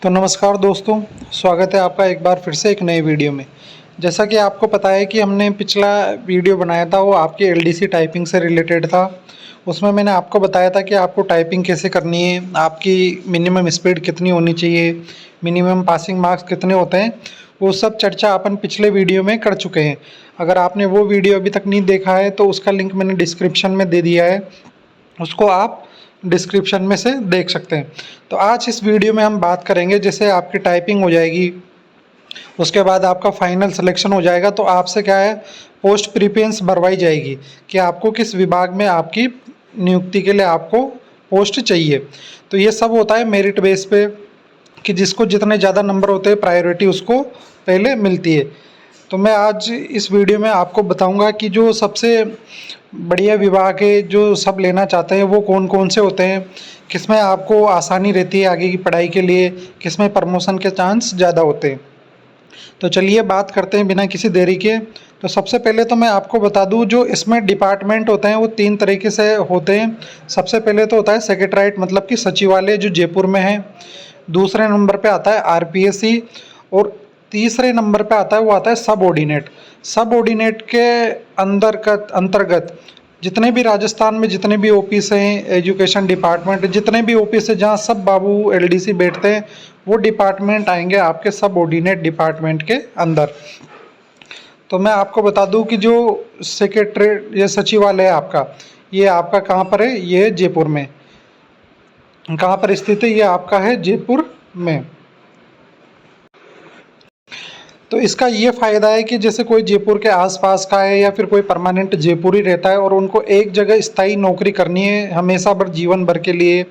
तो नमस्कार दोस्तों, स्वागत है आपका एक बार फिर से एक नए वीडियो में। जैसा कि आपको पता है कि हमने पिछला वीडियो बनाया था वो आपकी एलडीसी टाइपिंग से रिलेटेड था। उसमें मैंने आपको बताया था कि आपको टाइपिंग कैसे करनी है, आपकी मिनिमम स्पीड कितनी होनी चाहिए, मिनिमम पासिंग मार्क्स कितने होते हैं। वो सब चर्चा अपन पिछले वीडियो में कर चुके हैं। अगर आपने वो वीडियो अभी तक नहीं देखा है तो उसका लिंक मैंने डिस्क्रिप्शन में दे दिया है, उसको आप डिस्क्रिप्शन में से देख सकते हैं। तो आज इस वीडियो में हम बात करेंगे, जैसे आपकी टाइपिंग हो जाएगी, उसके बाद आपका फाइनल सिलेक्शन हो जाएगा तो आपसे क्या है, पोस्ट प्रीफरेंस भरवाई जाएगी कि आपको किस विभाग में आपकी नियुक्ति के लिए आपको पोस्ट चाहिए। तो ये सब होता है मेरिट बेस पे कि जिसको जितने ज़्यादा नंबर होते हैं प्रायोरिटी उसको पहले मिलती है। तो मैं आज इस वीडियो में आपको बताऊंगा कि जो सबसे बढ़िया विभाग है जो सब लेना चाहते हैं वो कौन कौन से होते हैं, किसमें आपको आसानी रहती है आगे की पढ़ाई के लिए, किसमें प्रमोशन के चांस ज़्यादा होते हैं। तो चलिए बात करते हैं बिना किसी देरी के। तो सबसे पहले तो मैं आपको बता दूं, जो इसमें डिपार्टमेंट होते हैं वो 3 तरीके से होते हैं। सबसे पहले तो होता है सेक्रेटरीट, मतलब कि सचिवालय जो जयपुर में है। दूसरे नंबर पे आता है आरपीएससी और तीसरे नंबर पे आता है वो आता है सब ऑर्डिनेट। सब ऑर्डिनेट के अंतर्गत जितने भी राजस्थान में जितने भी ऑफिस हैं, एजुकेशन डिपार्टमेंट जितने भी ऑफिस है जहाँ सब बाबू एलडीसी बैठते हैं, वो डिपार्टमेंट आएंगे आपके सब ऑर्डिनेट डिपार्टमेंट के अंदर। तो मैं आपको बता दूं कि जो सेक्रेटरी या सचिवालय है आपका, ये आपका कहाँ पर है, ये जयपुर में। कहाँ पर स्थित है, ये आपका है जयपुर में। तो इसका ये फ़ायदा है कि जैसे कोई जयपुर के आसपास का है या फिर कोई परमानेंट जयपुर ही रहता है और उनको एक जगह स्थायी नौकरी करनी है हमेशा भर, जीवन भर के लिए,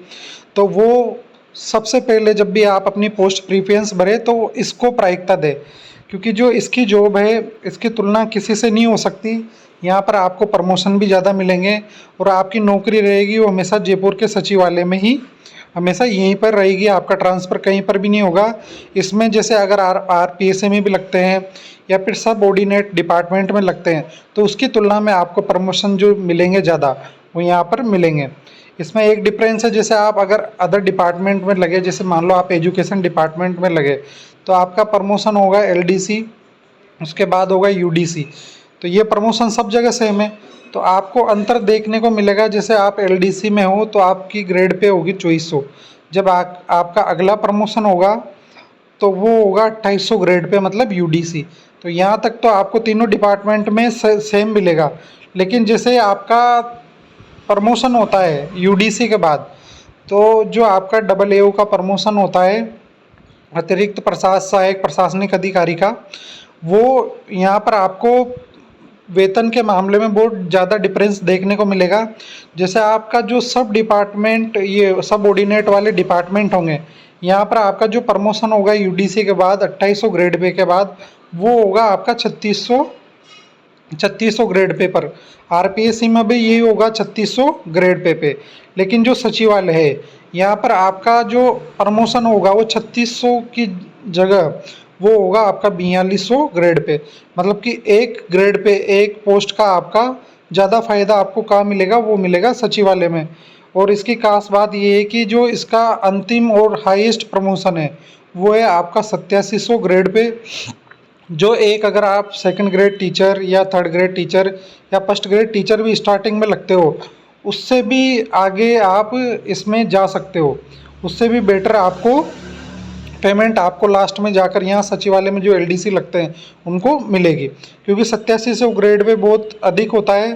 तो वो सबसे पहले जब भी आप अपनी पोस्ट प्रीफरेंस भरे तो इसको प्राथमिकता दे, क्योंकि जो इसकी जॉब है इसकी तुलना किसी से नहीं हो सकती। यहाँ पर आपको प्रमोशन भी ज़्यादा मिलेंगे और आपकी नौकरी रहेगी वो हमेशा जयपुर के सचिवालय में ही हमेशा यहीं पर रहेगी, आपका ट्रांसफ़र कहीं पर भी नहीं होगा। इसमें जैसे अगर आरपीएससी में भी लगते हैं या फिर सब ऑर्डिनेट डिपार्टमेंट में लगते हैं तो उसकी तुलना में आपको प्रमोशन जो मिलेंगे ज़्यादा वो यहाँ पर मिलेंगे। इसमें एक डिफरेंस है, जैसे आप अगर अदर डिपार्टमेंट में लगे, जैसे मान लो आप एजुकेशन डिपार्टमेंट में लगे तो आपका प्रमोशन होगा एलडीसी, उसके बाद होगा यूडीसी। तो ये प्रमोशन सब जगह सेम है। तो आपको अंतर देखने को मिलेगा, जैसे आप एलडीसी में हो तो आपकी ग्रेड पे होगी 2400। जब आपका अगला प्रमोशन होगा तो वो होगा 2800 ग्रेड पे, मतलब यूडीसी। तो यहाँ तक तो आपको तीनों डिपार्टमेंट में सेम मिलेगा। लेकिन जैसे आपका प्रमोशन होता है यूडीसी के बाद, तो जो आपका डबल एओ का प्रमोशन होता है, अतिरिक्त सहायक प्रशासनिक अधिकारी का, वो यहाँ पर आपको वेतन के मामले में बहुत ज़्यादा डिफरेंस देखने को मिलेगा। जैसे आपका जो सब डिपार्टमेंट, ये सब ऑर्डिनेट वाले डिपार्टमेंट होंगे, यहाँ पर आपका जो प्रमोशन होगा यूडीसी के बाद 2800 ग्रेड पे के बाद, वो होगा आपका 3600 ग्रेड पे पर। आरपीएससी में भी यही होगा 3600 ग्रेड पे। लेकिन जो सचिवालय है यहाँ पर आपका जो प्रमोशन होगा वो 3600 की जगह वो होगा आपका 4200 ग्रेड पे। मतलब कि एक ग्रेड पे एक पोस्ट का आपका ज़्यादा फायदा आपको कहाँ मिलेगा, वो मिलेगा सचिवालय में। और इसकी खास बात ये है कि जो इसका अंतिम और हाईएस्ट प्रमोशन है वो है आपका 8700 ग्रेड पे। जो एक अगर आप सेकंड ग्रेड टीचर या थर्ड ग्रेड टीचर या फर्स्ट ग्रेड टीचर भी स्टार्टिंग में लगते हो, उससे भी आगे आप इसमें जा सकते हो, उससे भी बेटर आपको पेमेंट आपको लास्ट में जाकर यहाँ सचिवालय में जो एलडीसी लगते हैं उनको मिलेगी। क्योंकि 8700 ग्रेड पे बहुत अधिक होता है,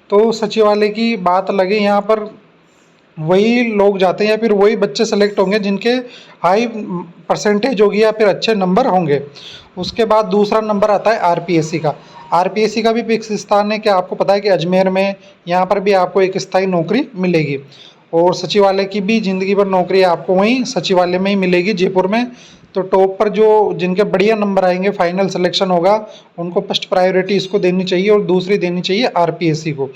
तो सचिवालय की बात लगे यहाँ पर वही लोग जाते हैं या फिर वही बच्चे सेलेक्ट होंगे जिनके हाई परसेंटेज होगी या फिर अच्छे नंबर होंगे। उसके बाद दूसरा नंबर आता है आरपीएससी का। आरपीएससी का भी फिक्स स्थान है कि आपको पता है कि अजमेर में यहाँ पर भी आपको एक स्थायी नौकरी मिलेगी। और सचिवालय की भी ज़िंदगी भर नौकरी आपको वहीं सचिवालय में ही मिलेगी जयपुर में। तो टॉप पर जो जिनके बढ़िया नंबर आएंगे, फाइनल सिलेक्शन होगा, उनको फर्स्ट प्रायोरिटी इसको देनी चाहिए और दूसरी देनी चाहिए आरपीएससी को।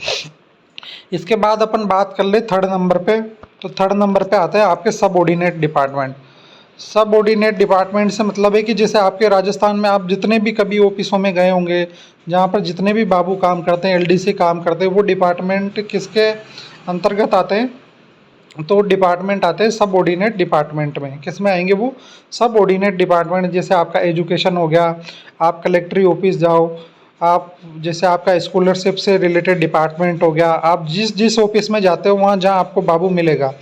इसके बाद अपन बात कर ले थर्ड नंबर पे। तो थर्ड नंबर पे आता है आपके सब ऑर्डिनेट डिपार्टमेंट। सब ऑर्डिनेट डिपार्टमेंट से मतलब है कि जैसे आपके राजस्थान में आप जितने भी कभी ऑफिसों में गए होंगे, जहाँ पर जितने भी बाबू काम करते हैं, एलडीसी काम करते हैं, वो डिपार्टमेंट किसके अंतर्गत आते हैं, तो डिपार्टमेंट आते हैं सब ऑर्डिनेट डिपार्टमेंट में। किस में आएंगे वो? सब ऑर्डिनेट डिपार्टमेंट। जैसे आपका एजुकेशन हो गया, आप कलेक्ट्री ऑफिस जाओ, आप जैसे आपका स्कॉलरशिप से रिलेटेड डिपार्टमेंट हो गया, आप जिस जिस ऑफिस में जाते हो वहाँ जहाँ आपको बाबू मिलेगा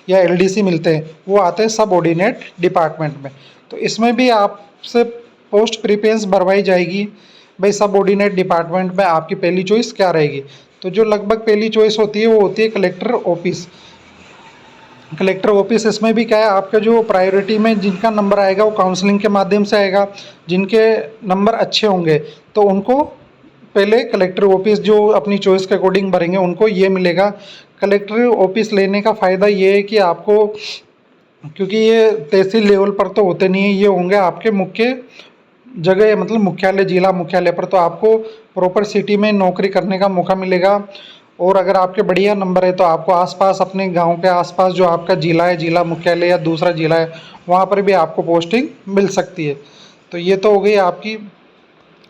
या एलडीसी मिलते हैं वो आते हैं सब ऑर्डिनेट डिपार्टमेंट में। तो इसमें भी आपसे पोस्ट प्रीफरेंस भरवाई जाएगी। भाई सब ऑर्डिनेट डिपार्टमेंट में आपकी पहली चॉइस क्या रहेगी? तो जो लगभग पहली चॉइस होती है वो होती है कलेक्टर ऑफिस। कलेक्टर ऑफिस इसमें भी क्या है, आपका जो प्रायोरिटी में जिनका नंबर आएगा वो काउंसलिंग के माध्यम से आएगा। जिनके नंबर अच्छे होंगे तो उनको पहले कलेक्टर ऑफिस जो अपनी चॉइस के अकॉर्डिंग भरेंगे उनको ये मिलेगा। कलेक्टर ऑफिस लेने का फ़ायदा ये है कि आपको, क्योंकि ये तहसील लेवल पर तो होते नहीं है, ये होंगे आपके मुख्य जगह, मतलब मुख्यालय, जिला मुख्यालय पर, तो आपको प्रॉपर सिटी में नौकरी करने का मौका मिलेगा। और अगर आपके बढ़िया नंबर है तो आपको आसपास, अपने गांव के आसपास जो आपका जिला है, जिला मुख्यालय या दूसरा जिला है, वहाँ पर भी आपको पोस्टिंग मिल सकती है। तो ये तो हो गई आपकी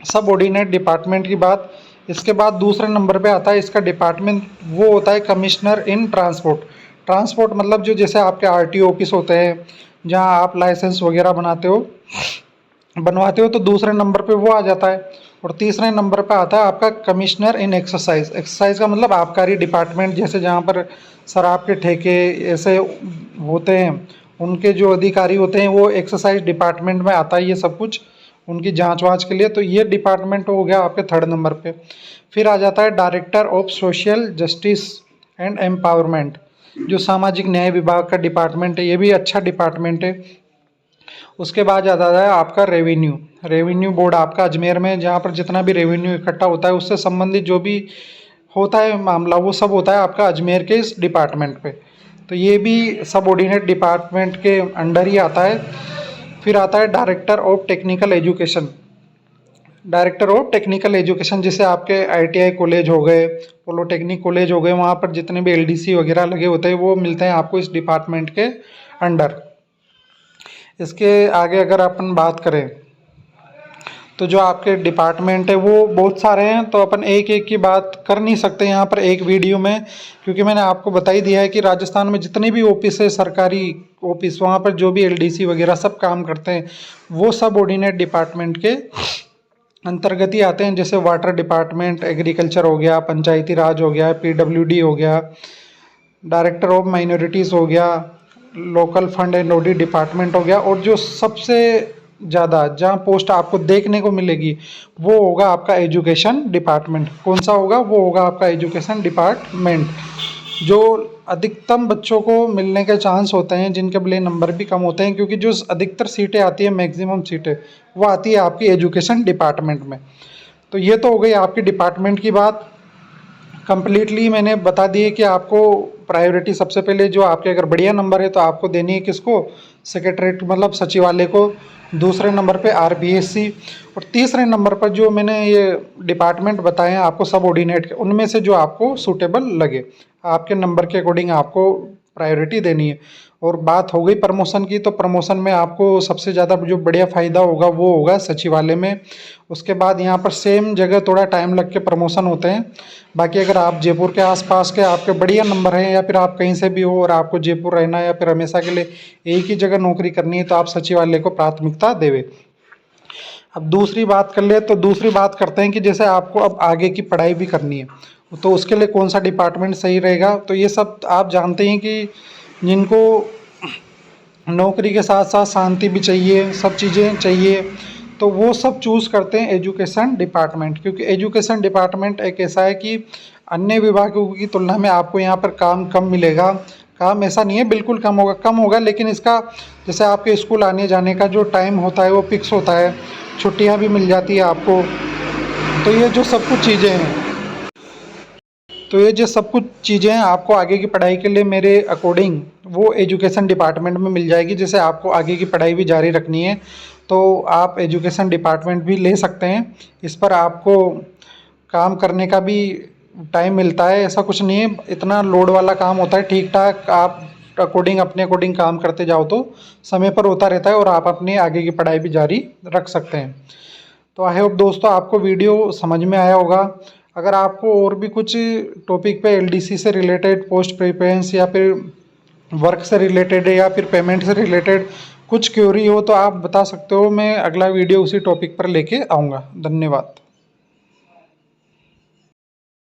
सब ऑर्डिनेट डिपार्टमेंट की बात। इसके बाद दूसरे नंबर पे आता है इसका डिपार्टमेंट, वो होता है कमिश्नर इन ट्रांसपोर्ट। ट्रांसपोर्ट मतलब जो जैसे आपके आरटीओ ऑफिस होते हैं जहाँ आप लाइसेंस वगैरह बनवाते हो, तो दूसरे नंबर पे वो आ जाता है। और तीसरे नंबर पे आता है आपका कमिश्नर इन एक्सरसाइज। एक्सरसाइज का मतलब आबकारी डिपार्टमेंट, जैसे जहाँ पर शराब के ठेके ऐसे होते हैं, उनके जो अधिकारी होते हैं वो एक्सरसाइज डिपार्टमेंट में आता है ये सब कुछ, उनकी जांच वाँच के लिए। तो ये डिपार्टमेंट हो गया आपके थर्ड नंबर पे। फिर आ जाता है director of social justice and empowerment, जो सामाजिक न्याय विभाग का डिपार्टमेंट है, ये भी अच्छा डिपार्टमेंट है। उसके बाद आता है आपका रेवेन्यू। रेवेन्यू बोर्ड आपका अजमेर में, जहाँ पर जितना भी रेवेन्यू इकट्ठा होता है उससे संबंधित जो भी होता है मामला, वो सब होता है आपका अजमेर के इस डिपार्टमेंट पे। तो ये भी सब ऑर्डिनेट डिपार्टमेंट के अंडर ही आता है। फिर आता है director of technical education. Director of technical education जैसे आपके आईटीआई कॉलेज हो गए, पॉलिटेक्निक कॉलेज हो गए, वहाँ पर जितने भी एलडीसी वगैरह लगे होते हैं वो मिलते हैं आपको इस डिपार्टमेंट के अंडर। इसके आगे अगर अपन बात करें तो जो आपके डिपार्टमेंट है वो बहुत सारे हैं, तो अपन एक एक की बात कर नहीं सकते यहाँ पर एक वीडियो में, क्योंकि मैंने आपको बता ही दिया है कि राजस्थान में जितने भी ऑफिस है, सरकारी ऑफिस, वहाँ पर जो भी एलडीसी वगैरह सब काम करते हैं वो सब ऑर्डिनेट डिपार्टमेंट के अंतर्गत ही आते हैं। जैसे वाटर डिपार्टमेंट, एग्रीकल्चर हो गया, पंचायती राज हो गया, पीडब्ल्यूडी हो गया, डायरेक्टर ऑफ माइनॉरिटीज़ हो गया, local fund and audit department हो गया। और जो सबसे ज़्यादा जहाँ पोस्ट आपको देखने को मिलेगी वो होगा आपका एजुकेशन डिपार्टमेंट। कौन सा होगा? वो होगा आपका एजुकेशन डिपार्टमेंट। जो अधिकतम बच्चों को मिलने के चांस होते हैं, जिनके भले नंबर भी कम होते हैं, क्योंकि जो अधिकतर सीटें आती है, मैक्सिमम सीटें वो आती है आपकी एजुकेशन डिपार्टमेंट में। तो ये तो हो गई आपकी डिपार्टमेंट की बात। कंप्लीटली मैंने बता दी है कि आपको प्रायोरिटी सबसे पहले जो आपके अगर बढ़िया नंबर है तो आपको देनी है किसको? सेक्रेटरीट मतलब सचिवालय को। दूसरे नंबर पे आरबीएससी। और तीसरे नंबर पर जो मैंने ये डिपार्टमेंट बताए हैं आपको सब ऑर्डिनेट के, उनमें से जो आपको सूटेबल लगे, आपके नंबर के अकॉर्डिंग आपको प्रायोरिटी देनी है। और बात हो गई प्रमोशन की, तो प्रमोशन में आपको सबसे ज़्यादा जो बढ़िया फ़ायदा होगा वो होगा सचिवालय में। उसके बाद यहाँ पर सेम जगह थोड़ा टाइम लग के प्रमोशन होते हैं। बाकी अगर आप जयपुर के आसपास के आपके बढ़िया नंबर हैं, या फिर आप कहीं से भी हो और आपको जयपुर रहना है या फिर हमेशा के लिए एक ही जगह नौकरी करनी है, तो आप सचिवालय को प्राथमिकता देवे। अब दूसरी बात कर ले, तो दूसरी बात करते हैं कि जैसे आपको अब आगे की पढ़ाई भी करनी है तो उसके लिए कौन सा डिपार्टमेंट सही रहेगा। तो ये सब आप जानते हैं कि जिनको नौकरी के साथ साथ शांति भी चाहिए, सब चीज़ें चाहिए, तो वो सब चूज़ करते हैं एजुकेशन डिपार्टमेंट। क्योंकि एजुकेशन डिपार्टमेंट एक ऐसा है कि अन्य विभागों की तुलना में आपको यहाँ पर काम कम मिलेगा। काम ऐसा नहीं है बिल्कुल कम होगा, लेकिन इसका जैसे आपके स्कूल आने जाने का जो टाइम होता है वो फिक्स होता है, छुट्टियाँ भी मिल जाती है आपको। तो ये जो सब कुछ चीज़ें हैं, तो ये जो सब कुछ चीज़ें हैं आपको आगे की पढ़ाई के लिए मेरे अकॉर्डिंग वो एजुकेशन डिपार्टमेंट में मिल जाएगी। जैसे आपको आगे की पढ़ाई भी जारी रखनी है तो आप एजुकेशन डिपार्टमेंट भी ले सकते हैं। इस पर आपको काम करने का भी टाइम मिलता है, ऐसा कुछ नहीं है इतना लोड वाला काम होता है। ठीक ठाक आप अपने अकॉर्डिंग काम करते जाओ तो समय पर होता रहता है और आप अपनी आगे की पढ़ाई भी जारी रख सकते हैं। तो आई होप दोस्तों आपको वीडियो समझ में आया होगा। अगर आपको और भी कुछ टॉपिक पे एलडीसी से रिलेटेड, पोस्ट प्रेफरेंस या फिर वर्क से रिलेटेड है या फिर पेमेंट से रिलेटेड कुछ क्वेरी हो तो आप बता सकते हो। मैं अगला वीडियो उसी टॉपिक पर लेके आऊँगा। धन्यवाद।